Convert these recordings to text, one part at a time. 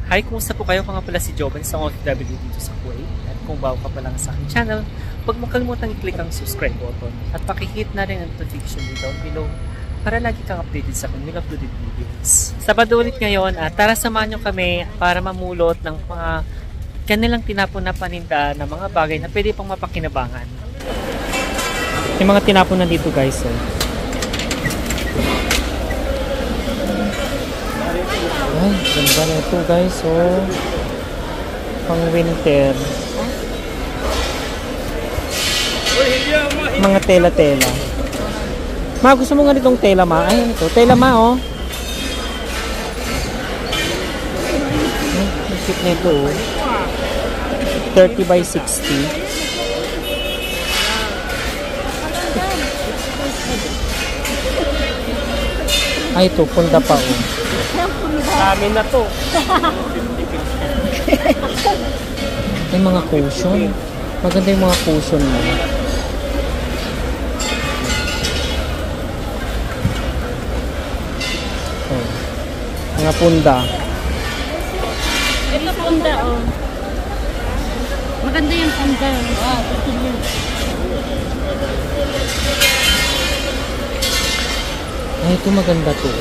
Hi, kumusta po kayo? Ako nga pala si Jovan sa OFW dito sa Kuwait. At kung bago ka pa lang sa aking channel, huwag mo kalimutang i-click ang subscribe button at pakihit na rin ang notification bell down below para lagi kang updated sa kung will uploaded videos. Sabado ulit ngayon at tara samahan nyo kami para mamulot ng mga kanilang tinapon na paninda na mga bagay na pwede pang mapakinabangan. Yung mga tinapon na dito guys. Ay, ganda na ito guys. Pang winter. Mga tela-tela. Ma, gusto mo nga nitong tela, ma? Ay, ito. Tela, ma, oh. Ang cute na ito, oh. 30 by 60. Ay, ito. Punda pa, oh. Amin na to. Ay, mga cushion. Maganda yung mga cushion mo. Oh. Mga punda. Ito punda, oh. Maganda yung punda. Ay, ito maganda to.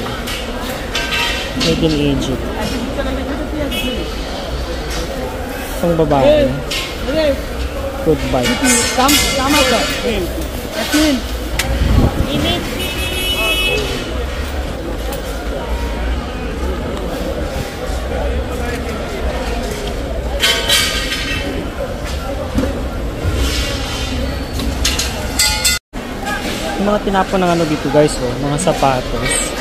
Made in Egypt. Pang babae. Good vibes. Tama ka. Atin. Init. Yung mga tinapon ng ano dito guys, oh, mga sapatos.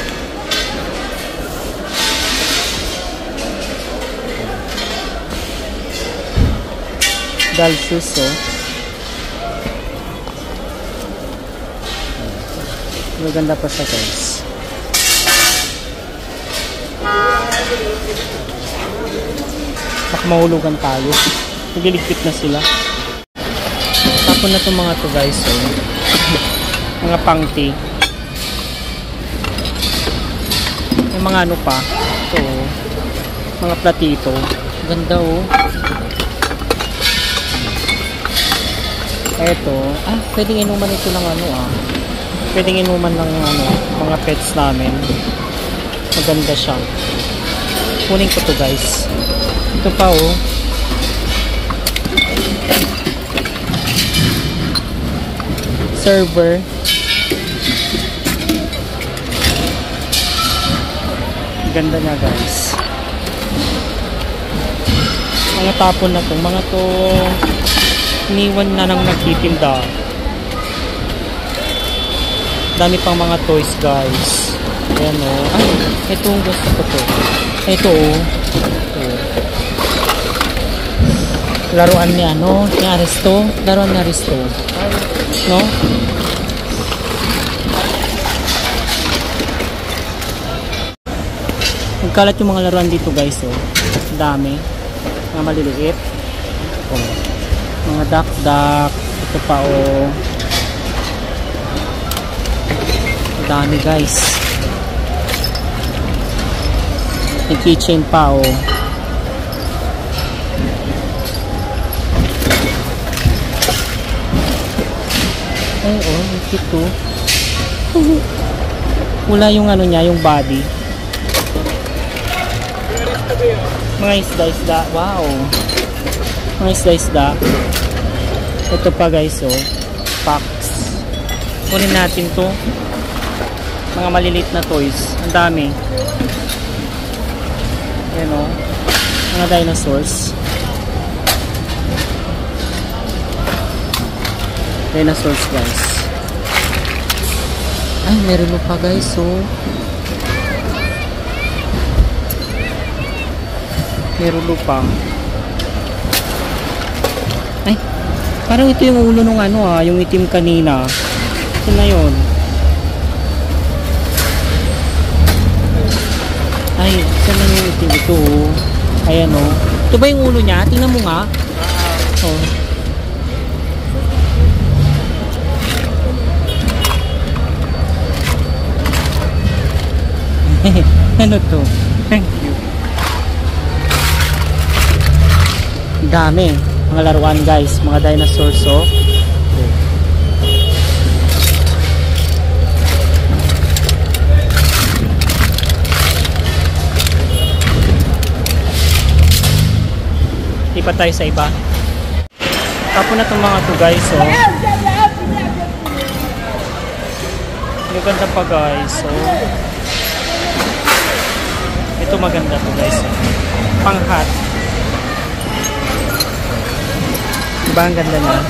Doll shoes, oh. Maganda pa siya guys. Baka mahulugan tayo. Nagliligpit na sila. Tapon na itong mga to guys, oh. Mga pangti. May mga ano pa. Ito, oh. Mga platito. Ganda, oh. Eto, pwedeng inuman ito ng ano pwedeng inuman ng ano, mga pets namin. Maganda siya. Kunin ko to guys. Ito pa, oh. Server. Ganda niya guys. Mga tapon na to, mga to iniwan na nang nagtitinda. Dami pang mga toys guys. Ayan, oh. Ay, ito ang gusto ko to. Ito, oh. Laruan ni ano, ni Aristo. Laruan ni Aristo. No? Magkalat yung mga laruan dito guys, oh. Dami. Mga maliliit. Oh. Mga duck. Ito pa, oh. Dami guys. May kitchen pa, oh. Ay, oh, ito. Wala yung ano niya, yung body. Mga isda. Wow. Mga isda. Ito pa guys, oh. Packs. Kunin natin to. Mga maliliit na toys. Ang dami. Ayan, oh. Mga dinosaurs. Dinosaurs guys. Ay, meron pa guys, oh. Meron pa. Ay, parang ito yung ulo ng ano, yung itim kanina. Ito na yun. Ay, ito na yung itim ito, oh. Ayan, oh. Ito ba yung ulo niya? Tingnan mo nga. Oh. Ano to? Thank you. Dami. Mga laruan guys. Mga dinosaurs. So, pa tayo sa iba. Tapos na itong mga to guys. So, maganda pa guys. So, ito maganda to guys. Pang hat. Diba ang ganda na?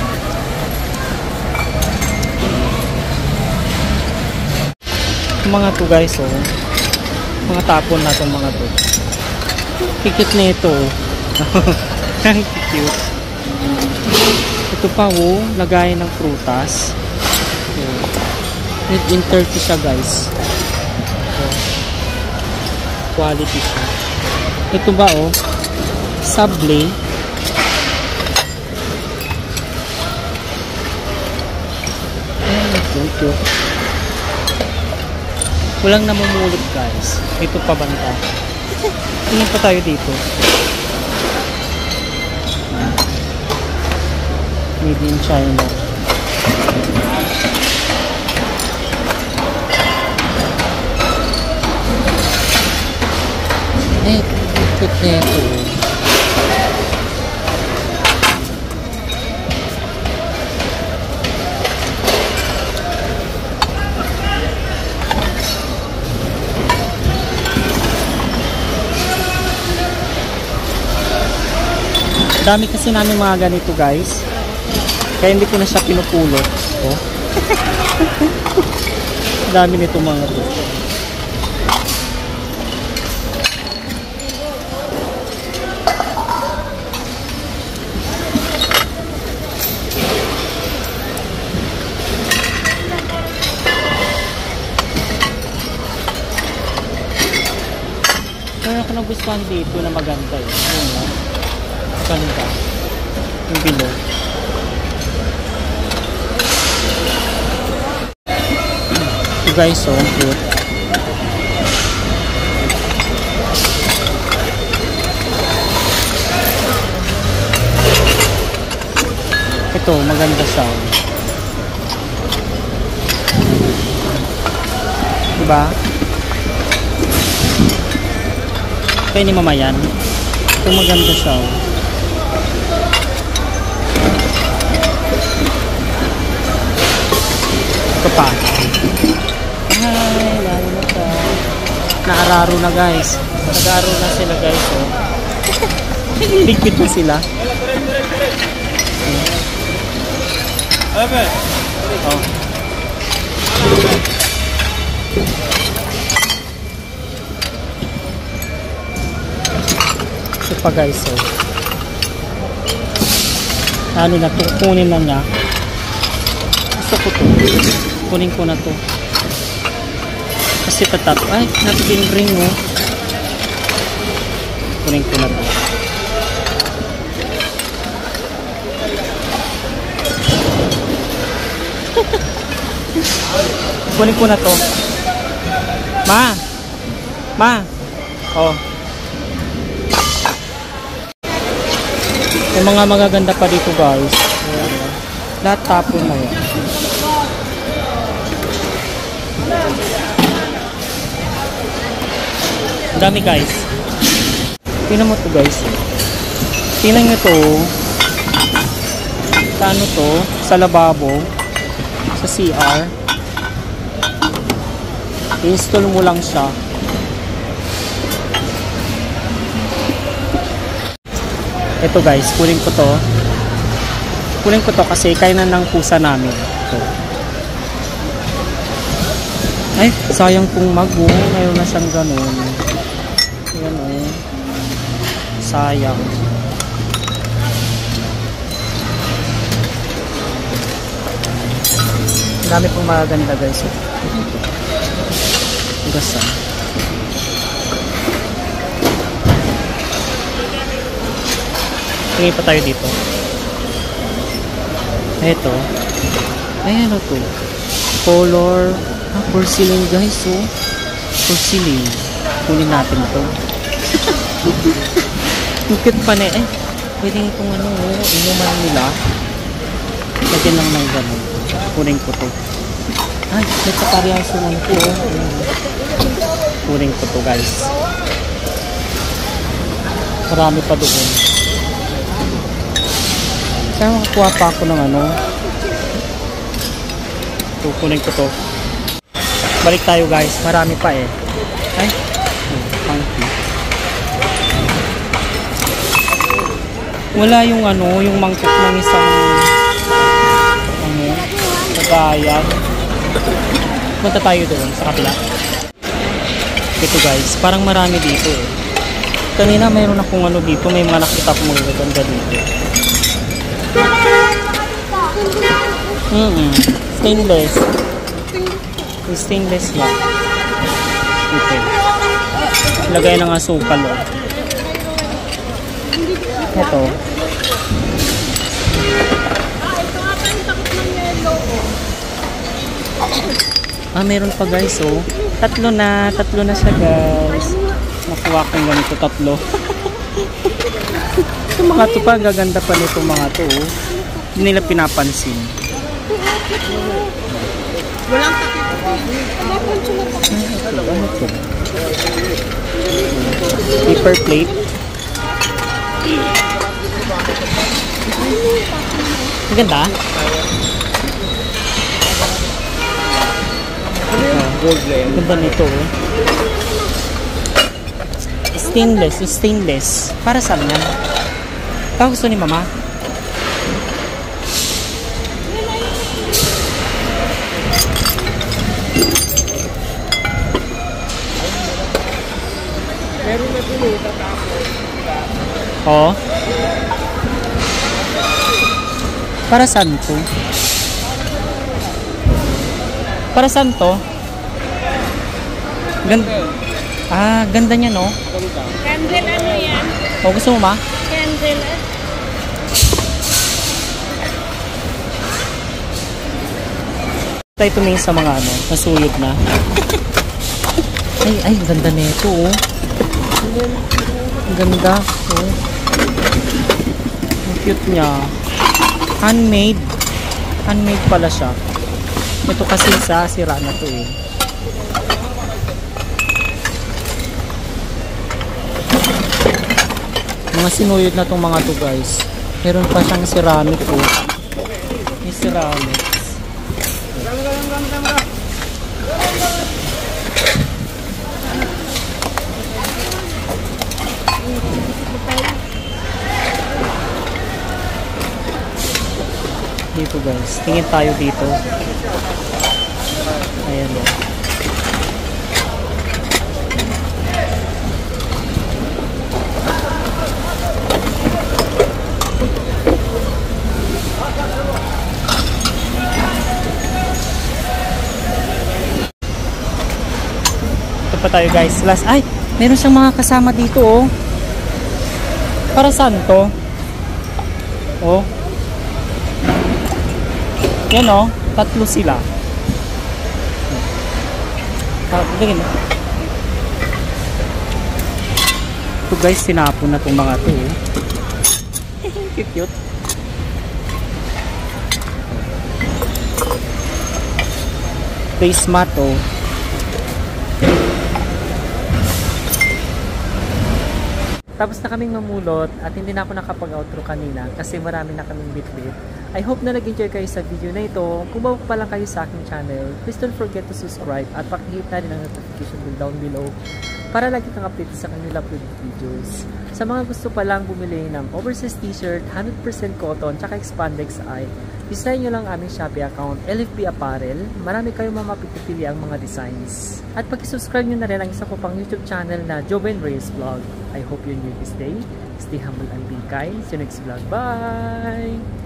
Itong mga to guys. So, mga tapon na itong mga to. Kikit na ito. Cute. Ito pa lagayan ng prutas. Made in Turkey siya guys. Quality siya. Ito ba Subway. Cute. Walang namumulot guys. Ito pa banta. Tingin pa tayo dito. Made in China. Cute na ito. Dami kasi namin mga ganito guys. Kaya hindi ko na siya pinupulot. Dami nito mga to. Kaya ako nagustuhan dito na maganda ganda. Yung below. Guys, so cute. Ito, maganda siya. Diba? Kaya ni mama yan. Ito maganda siya. Ito pa. Ay, lalo na siya. Naararo na guys. Nag-aaro na sila guys. Liquid na sila. Ito pa guys. Ano na to? Kunin na niya. Gusto ko to. Kunin ko na to. Kasi tatap. Ay, natin ring kunin ko na to. Kunin ko na to. Ma. Oh. May mga magaganda pa dito guys. Lahat tapon na yan. Ang dami guys. Tingnan mo to guys. Tingnan nyo to. Sa ano to? Sa lababo. Sa CR. I-install mo lang siya. Ito guys, kunin ko to. Kunin ko to kasi kainan ng pusa namin. Ito. Ay, sayang kung mayroon na siyang ganun. Ayan sayang. Dami pong maganda guys. Gasa. Tingin pa tayo dito. Ito. Ayan o to. Color. Porcelain guys. Porcelain. Kunin natin ito. Cute pa na Pwede itong ano, inuman nila. Lagyan lang ng gano'n. Kuring ko to. Ay, may kaparyaso lang po. Kuring ko to, guys. Marami pa doon. Kaya makakuha pa ako ng ano. Kukunin ko to. Balik tayo, guys. Marami pa eh. Ay. Funky. Wala yung ano, yung mangkok ng isang ano, kagayat. Punta tayo doon sa kabila. Ito, guys. Parang marami dito eh. Kanina mayroon akong ano dito. May mga nakita akong magaganda dito. Stainless. Stainless lang. Ito. Lagay ng asukal. Oh. Ito. Meron pa, guys. Oh. Tatlo na siya, guys. Nakuha kong ganito, tatlo. Itong mga to pa, gaganda pa nito mga to. Oh. Hindi nila pinapansin. Walang takip. Ano to? Paper plate. Maganda? Ganda nito. Stainless. Para saan yan? Ito gusto ni mama? Meron na puno, tatapos. Oo. Para saan to? Para saan to? Ganda niya, no? Candle ano yan? O, gusto mo, ma? Candle. Tayo tumingin sa mga ano, nasuyod na. Ay, ganda nito, oh. Ganda, oh. Ang cute niya. Handmade. Handmade pala siya. Ito kasi sira na to, eh. Mga sinuyod na tong mga to, guys. Meron pa siyang ceramic, oh. May ceramics. Dito, guys. Tingin tayo dito. Ayan, oh. Ito pa tayo, guys. Last. Ay! Meron siyang mga kasama dito, oh. Para saan to? Oh. Yan, oh. Tatlo sila. Ito, guys, sinapon na itong mga to. Cute. Face mat, oh. Tapos na kaming mamulot at hindi na ako nakapag-outro kanina kasi marami na kaming bit-bit. I hope na nag-enjoy kayo sa video na ito. Kung bago pa lang kayo sa aking channel, please don't forget to subscribe at pakihit na rin ang notification bell down below para lagi kang updated sa kanila uploaded videos. Sa mga gusto pa lang bumili ng oversized t-shirt, 100% cotton, tsaka expandex ay design nyo lang aming Shopee account, LFB Apparel. Marami kayong mapipili ang mga designs. At pag-subscribe nyo na rin ang isa ko pang YouTube channel na Joven Reyes Vlog. I hope you enjoy this day. Stay humble and be kind. See you next vlog. Bye!